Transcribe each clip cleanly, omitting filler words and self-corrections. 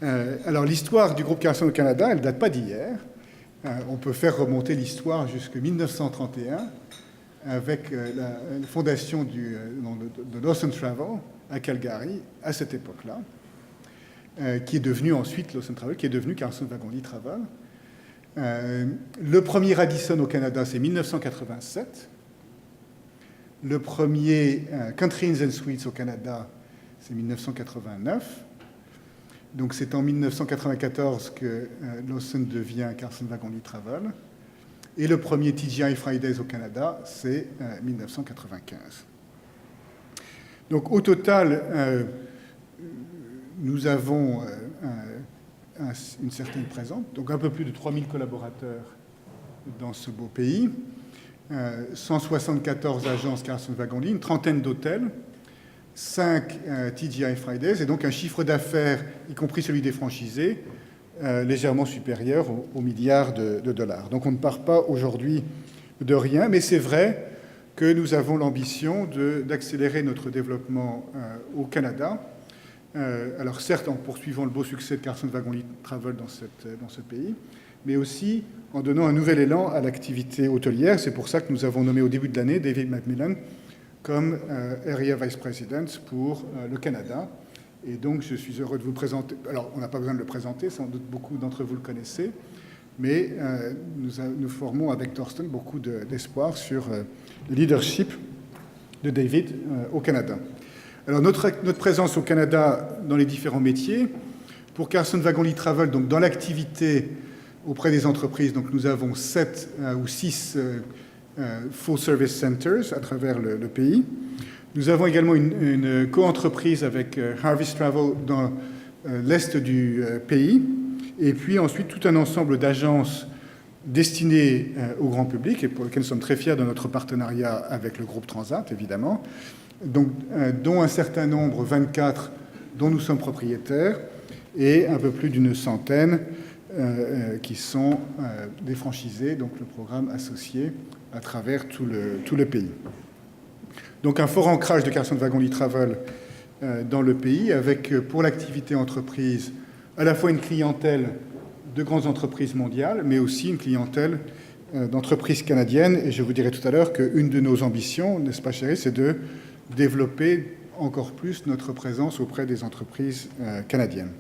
Alors, l'histoire du groupe Carlson au Canada, elle ne date pas d'hier. On peut faire remonter l'histoire jusqu'en 1931 avec la fondation de Lawson Travel à Calgary à cette époque-là, qui est devenu ensuite Lawson Travel, qui est devenu Carlson Wagon Lit Travel. Le premier Radisson au Canada, c'est 1987. Le premier Country Inns and Suites au Canada, c'est 1989. Donc c'est en 1994 que Lawson devient Carlson Wagon Lit Travel. Et le premier TGI Fridays au Canada, c'est 1995. Donc au total, nous avons une certaine présence, donc un peu plus de 3000 collaborateurs dans ce beau pays, 174 agences Carlson Wagon Lit, une trentaine d'hôtels, 5 TGI Fridays, et donc un chiffre d'affaires, y compris celui des franchisés, légèrement supérieur au milliard de dollars. Donc on ne part pas aujourd'hui de rien, mais c'est vrai que nous avons l'ambition d'accélérer notre développement au Canada. Alors certes en poursuivant le beau succès de Carlson Wagon Lit Travel dans ce pays, mais aussi en donnant un nouvel élan à l'activité hôtelière. C'est pour ça que nous avons nommé au début de l'année David McMillan comme Area Vice President pour le Canada. Et donc, je suis heureux de vous le présenter. Alors, on n'a pas besoin de le présenter, sans doute beaucoup d'entre vous le connaissez, mais nous formons avec Thorsten beaucoup d'espoir sur le leadership de David au Canada. Alors, notre présence au Canada dans les différents métiers, pour Carlson Wagon Lit Travel, donc dans l'activité auprès des entreprises, donc nous avons 7 ou 6 full service centers à travers le pays. Nous avons également une co-entreprise avec Harvest Travel dans l'est du pays, et puis ensuite tout un ensemble d'agences destinées au grand public et pour lesquelles nous sommes très fiers de notre partenariat avec le groupe Transat, évidemment, donc, dont un certain nombre, 24, dont nous sommes propriétaires, et un peu plus d'une centaine qui sont des franchisés, donc le programme associé à travers tout le pays. Donc un fort ancrage de Carlson Wagon Lit Travel dans le pays, avec pour l'activité entreprise à la fois une clientèle de grandes entreprises mondiales, mais aussi une clientèle d'entreprises canadiennes. Et je vous dirai tout à l'heure qu'une de nos ambitions, n'est-ce pas chérie, c'est de développer encore plus notre présence auprès des entreprises canadiennes.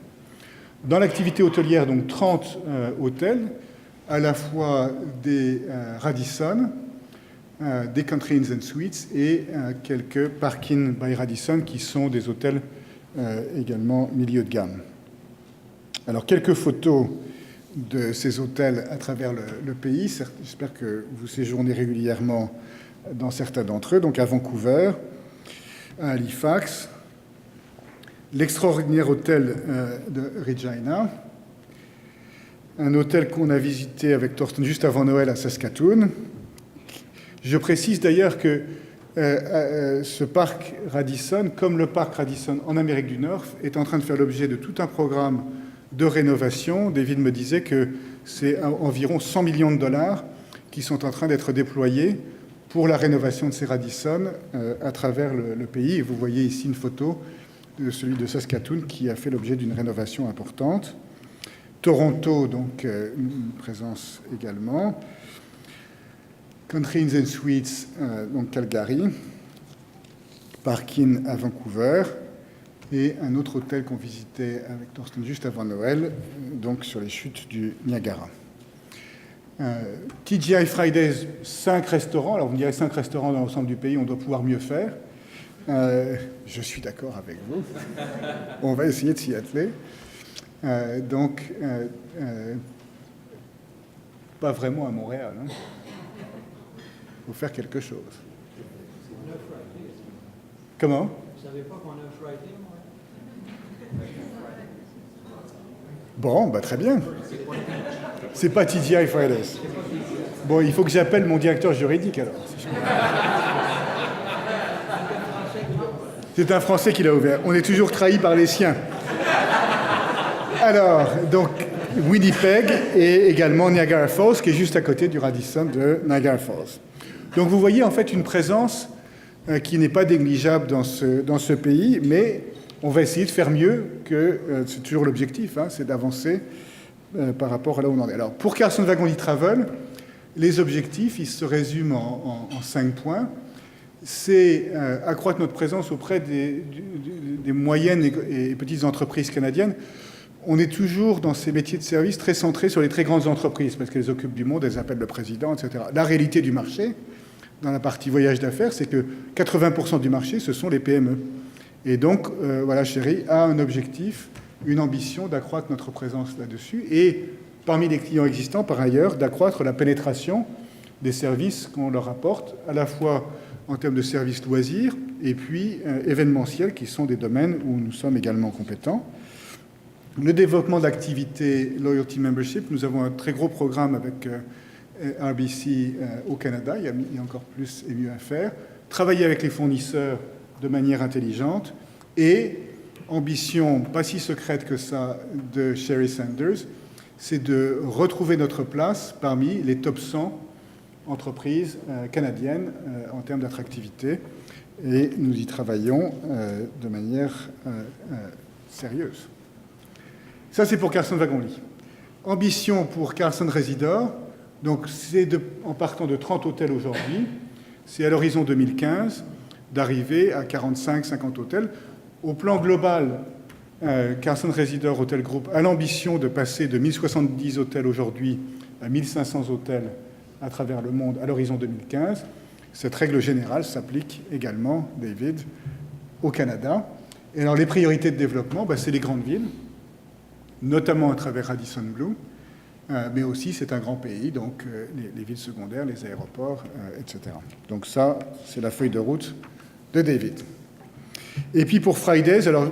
Dans l'activité hôtelière, donc 30 hôtels, à la fois des Radisson, des Country Inns and Suites et quelques Park-In by Radisson qui sont des hôtels également milieu de gamme. Alors, quelques photos de ces hôtels à travers le pays. J'espère que vous séjournez régulièrement dans certains d'entre eux. Donc, à Vancouver, à Halifax, l'extraordinaire hôtel de Regina, un hôtel qu'on a visité avec Thorsten juste avant Noël à Saskatoon. Je précise d'ailleurs que ce parc Radisson, comme le parc Radisson en Amérique du Nord, est en train de faire l'objet de tout un programme de rénovation. David me disait que c'est environ 100 millions de dollars qui sont en train d'être déployés pour la rénovation de ces Radisson à travers le pays. Et vous voyez ici une photo de celui de Saskatoon qui a fait l'objet d'une rénovation importante. Toronto, donc, une présence également. Country Inns and Suites, donc Calgary, Park-In à Vancouver, et un autre hôtel qu'on visitait avec Thorsten juste avant Noël, donc sur les chutes du Niagara. TGI Fridays, 5 restaurants. Alors vous me direz 5 restaurants dans l'ensemble du pays, on doit pouvoir mieux faire. Je suis d'accord avec vous. On va essayer de s'y atteler. Donc, pas vraiment à Montréal. Hein. Il faut faire quelque chose. Comment? Vous ne savez pas qu'on a un Friday, moi? Bon, bah, très bien. C'est pas TGI Fridays. Bon, il faut que j'appelle mon directeur juridique alors. C'est un Français qui l'a ouvert. On est toujours trahi par les siens. Alors, donc, Winnipeg et également Niagara Falls, qui est juste à côté du Radisson de Niagara Falls. Donc vous voyez en fait une présence qui n'est pas négligeable dans ce pays, mais on va essayer de faire mieux que, c'est toujours l'objectif, hein, c'est d'avancer par rapport à là où on en est. Alors, pour Carlson Wagonlit Travel, les objectifs, ils se résument en 5 points. C'est accroître notre présence auprès des moyennes et petites entreprises canadiennes. On est toujours dans ces métiers de service très centrés sur les très grandes entreprises, parce qu'elles occupent du monde, elles appellent le président, etc. La réalité du marché, dans la partie voyage d'affaires, c'est que 80% du marché, ce sont les PME. Et donc, voilà, Chéri a un objectif, une ambition d'accroître notre présence là-dessus, et parmi les clients existants, par ailleurs, d'accroître la pénétration des services qu'on leur apporte, à la fois en termes de services loisirs et puis événementiels, qui sont des domaines où nous sommes également compétents. Le développement d'activités Loyalty Membership, nous avons un très gros programme avec RBC au Canada, il y a encore plus et mieux à faire. Travailler avec les fournisseurs de manière intelligente et ambition pas si secrète que ça de Sherry Sanders, c'est de retrouver notre place parmi les top 100 entreprises canadiennes en termes d'attractivité et nous y travaillons de manière sérieuse. Ça, c'est pour Carlson Wagonlit. Ambition pour Carlson Residor, donc c'est en partant de 30 hôtels aujourd'hui, c'est à l'horizon 2015 d'arriver à 45-50 hôtels. Au plan global, Carlson Residor Hotel Group a l'ambition de passer de 1070 hôtels aujourd'hui à 1500 hôtels à travers le monde à l'horizon 2015. Cette règle générale s'applique également, David, au Canada. Et alors les priorités de développement, c'est les grandes villes, notamment à travers Radisson Blu, mais aussi c'est un grand pays, donc les villes secondaires, les aéroports, etc. Donc ça, c'est la feuille de route de David. Et puis pour Fridays, alors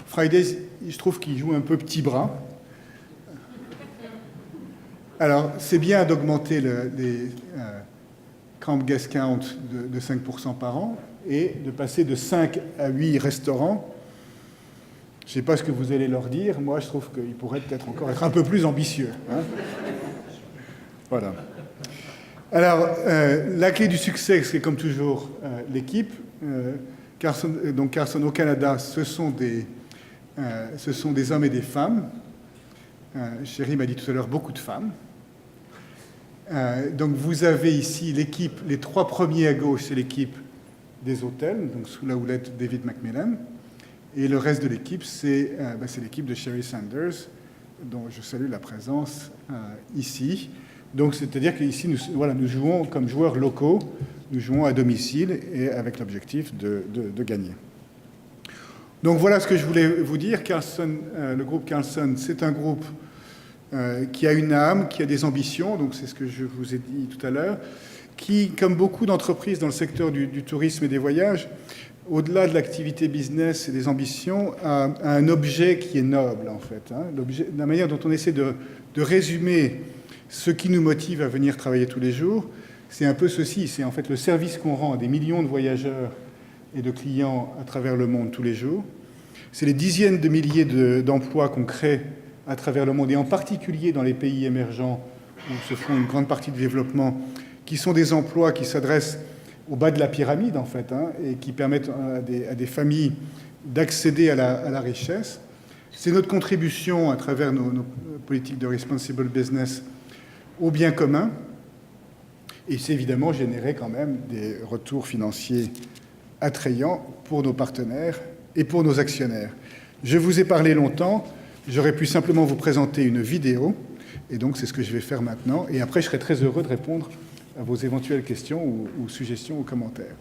Fridays, je trouve qu'il joue un peu petit bras. Alors c'est bien d'augmenter les camp guest count de 5% par an et de passer de 5 à 8 restaurants. Je ne sais pas ce que vous allez leur dire. Moi, je trouve qu'ils pourraient peut-être encore être un peu plus ambitieux. Hein. Voilà. Alors, la clé du succès, c'est comme toujours l'équipe. Donc Carlson au Canada, ce sont des hommes et des femmes. Chéri m'a dit tout à l'heure beaucoup de femmes. Donc vous avez ici l'équipe, les 3 premiers à gauche, c'est l'équipe des hôtels, donc sous la houlette de David Macmillan. Et le reste de l'équipe, c'est l'équipe de Sherry Sanders, dont je salue la présence ici. Donc, c'est-à-dire qu'ici, nous jouons comme joueurs locaux, nous jouons à domicile et avec l'objectif de gagner. Donc, voilà ce que je voulais vous dire. Le groupe Carlson, c'est un groupe qui a une âme, qui a des ambitions, donc c'est ce que je vous ai dit tout à l'heure, qui, comme beaucoup d'entreprises dans le secteur du tourisme et des voyages, au-delà de l'activité business et des ambitions, a un objet qui est noble, en fait. Hein. La manière dont on essaie de résumer ce qui nous motive à venir travailler tous les jours, c'est un peu ceci. C'est en fait le service qu'on rend à des millions de voyageurs et de clients à travers le monde tous les jours. C'est les dizaines de milliers d'emplois qu'on crée à travers le monde, et en particulier dans les pays émergents où se font une grande partie du développement, qui sont des emplois qui s'adressent au bas de la pyramide, en fait, hein, et qui permettent à des familles d'accéder à la richesse. C'est notre contribution à travers nos politiques de responsible business au bien commun. Et c'est évidemment générer quand même des retours financiers attrayants pour nos partenaires et pour nos actionnaires. Je vous ai parlé longtemps, j'aurais pu simplement vous présenter une vidéo, et donc c'est ce que je vais faire maintenant. Et après, je serai très heureux de répondre à vos éventuelles questions ou suggestions ou commentaires.